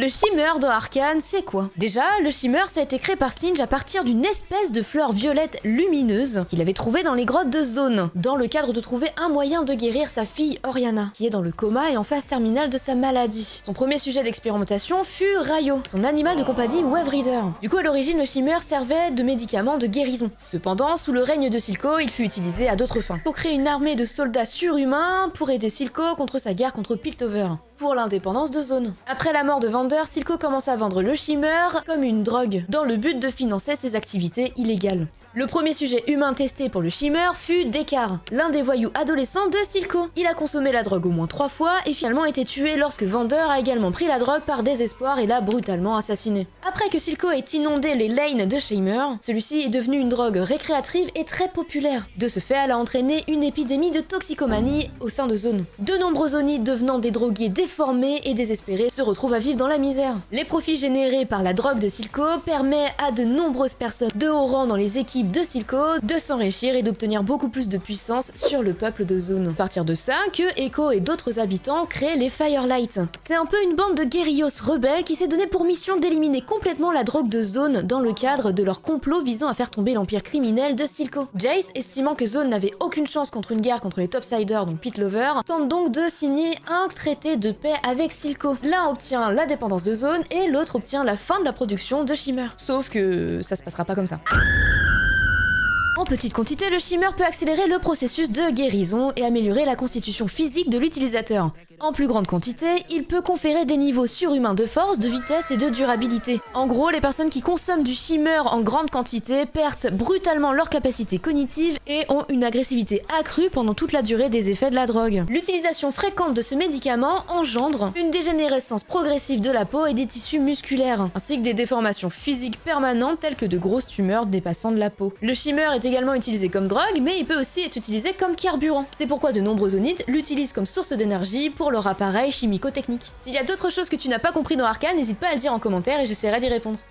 Le shimmer dans Arcane, c'est quoi? Déjà, le shimmer, ça a été créé par Singe à partir d'une espèce de fleur violette lumineuse qu'il avait trouvée dans les grottes de Zone, dans le cadre de trouver un moyen de guérir sa fille Oriana, qui est dans le coma et en phase terminale de sa maladie. Son premier sujet d'expérimentation fut Rayo, son animal de compagnie Wave Reader. Du coup, à l'origine, le shimmer servait de médicament de guérison. Cependant, sous le règne de Silco, il fut utilisé à d'autres fins, pour créer une armée de soldats surhumains pour aider Silco contre sa guerre contre Piltover, pour l'indépendance de Zone. Après la mort de Vander, Silco commence à vendre le shimmer comme une drogue, dans le but de financer ses activités illégales. Le premier sujet humain testé pour le shimmer fut Dekar, l'un des voyous adolescents de Silco. Il a consommé la drogue au moins 3 fois et finalement été tué lorsque Vander a également pris la drogue par désespoir et l'a brutalement assassiné. Après que Silco ait inondé les lanes de shimmer, celui-ci est devenu une drogue récréative et très populaire. De ce fait, elle a entraîné une épidémie de toxicomanie au sein de Zone. De nombreux zonites devenant des drogués déformés et désespérés se retrouvent à vivre dans la misère. Les profits générés par la drogue de Silco permettent à de nombreuses personnes de haut rang dans les équipes de Silco de s'enrichir et d'obtenir beaucoup plus de puissance sur le peuple de Zone. À partir de ça, que Echo et d'autres habitants créent les Firelight. C'est un peu une bande de guérillos rebelles qui s'est donné pour mission d'éliminer complètement la drogue de Zone dans le cadre de leur complot visant à faire tomber l'empire criminel de Silco. Jace, estimant que Zone n'avait aucune chance contre une guerre contre les Topsiders, donc Piltover, tente donc de signer un traité de paix avec Silco. L'un obtient la dépendance de Zone et l'autre obtient la fin de la production de shimmer. Sauf que ça se passera pas comme ça. En petite quantité, le shimmer peut accélérer le processus de guérison et améliorer la constitution physique de l'utilisateur. En plus grande quantité, il peut conférer des niveaux surhumains de force, de vitesse et de durabilité. En gros, les personnes qui consomment du shimmer en grande quantité perdent brutalement leur capacité cognitive et ont une agressivité accrue pendant toute la durée des effets de la drogue. L'utilisation fréquente de ce médicament engendre une dégénérescence progressive de la peau et des tissus musculaires, ainsi que des déformations physiques permanentes telles que de grosses tumeurs dépassant de la peau. Le shimmer est également utilisé comme drogue, mais il peut aussi être utilisé comme carburant. C'est pourquoi de nombreux zonites l'utilisent comme source d'énergie pour leur appareil chimico-technique. S'il y a d'autres choses que tu n'as pas compris dans Arcane, n'hésite pas à le dire en commentaire et j'essaierai d'y répondre.